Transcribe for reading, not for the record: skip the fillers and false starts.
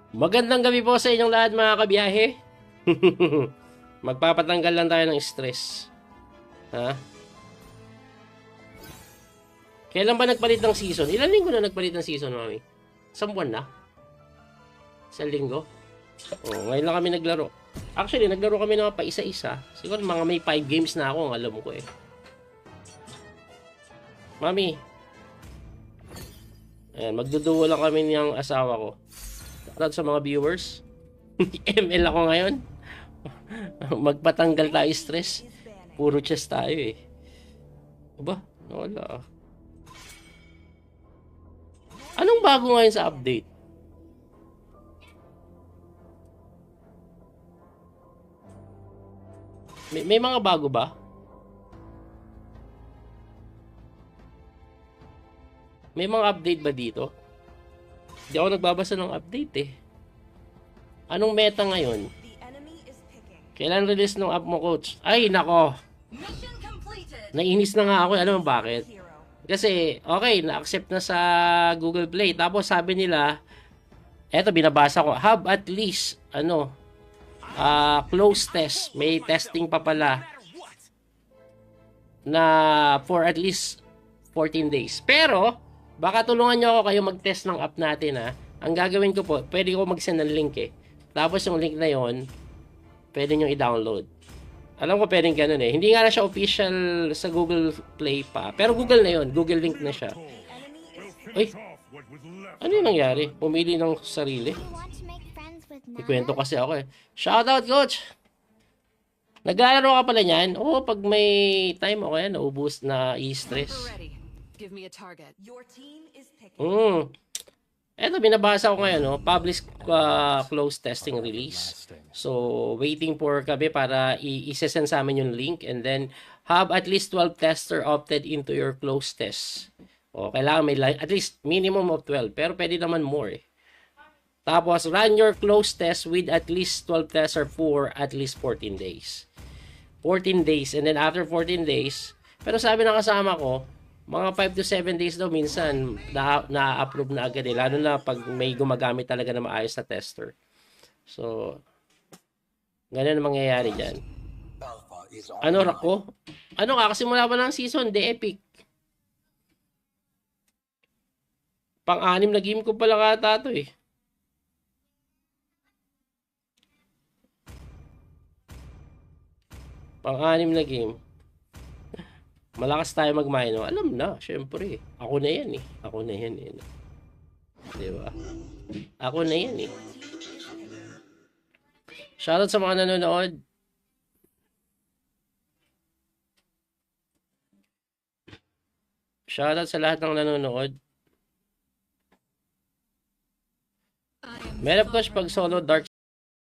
Magandang gabi po sa inyong lahat mga kabiyahe. Magpapatanggal lang tayo ng stress. Ha? Kailan ba nagpalit ng season? Ilan linggo na nagpalit ng season, mami? Isang buwan na? Isang linggo? Oh, ngayon lang kami naglaro. Actually, naglaro kami na pa isa-isa. Siguro mga may 5 games na ako, ang alam ko eh. Mami. Ayan, magduduo lang kami niyang asawa ko. Shoutout sa mga viewers. ML ako ngayon. Magpatanggal tayo stress. Puro chess tayo eh. Aba, wala. Anong bago ngayon sa update? May mga bago ba? May mga update ba dito? Hindi ako nagbabasa ng update eh. Anong meta ngayon? Kailan release ng app mo, coach? Ay, nako. Nainis na nga ako. Alam mo bakit? Kasi, okay, na-accept na sa Google Play. Tapos sabi nila, eto binabasa ko, have at least, close test. May testing pa pala na for at least 14 days. Pero, baka tulungan nyo ako kayo mag-test ng app natin ha. Ang gagawin ko po, pwede ko mag-send ng link eh. Tapos yung link na yon, pwede nyo i-download. Alam ko pwedeng ganun eh. Hindi nga na siya official sa Google Play pa. Pero Google na yon, Google link na siya. Uy, ano yung nangyari? Pumili ng sarili. Ikwento kasi ako eh. Shoutout, coach! Naglalaro ka pala niyan? Oo, pag may time ako yan, naubos na i-stress. Give me a target. Your team is picking. Eto, binabasa ko ngayon, no? Publish close testing release. So, waiting for kami para i-send sa amin yung link and then have at least 12 tester opted into your close test. O, kailangan may at least minimum of 12, pero pwede naman more eh. Tapos, run your close test with at least 12 tester for at least 14 days. 14 days, and then after 14 days, pero sabi ng kasama ko, mga 5 to 7 days daw minsan na-approve na agad eh. Lalo na pag may gumagamit talaga na maayos na tester. So, ganun ang mangyayari dyan. Ano Rako? Ano kakasimula pa ng season? The Epic. Pang-anim na game ko pala kata to eh. Pang-anim na game. Malakas tayo mag-mino. Alam na, syempre. Ako na yan eh. Ako na yan eh. Diba? Ako na yan eh. Shoutout sa mga nanonood. Shoutout sa lahat ng nanonood. Meron coach pag solo dark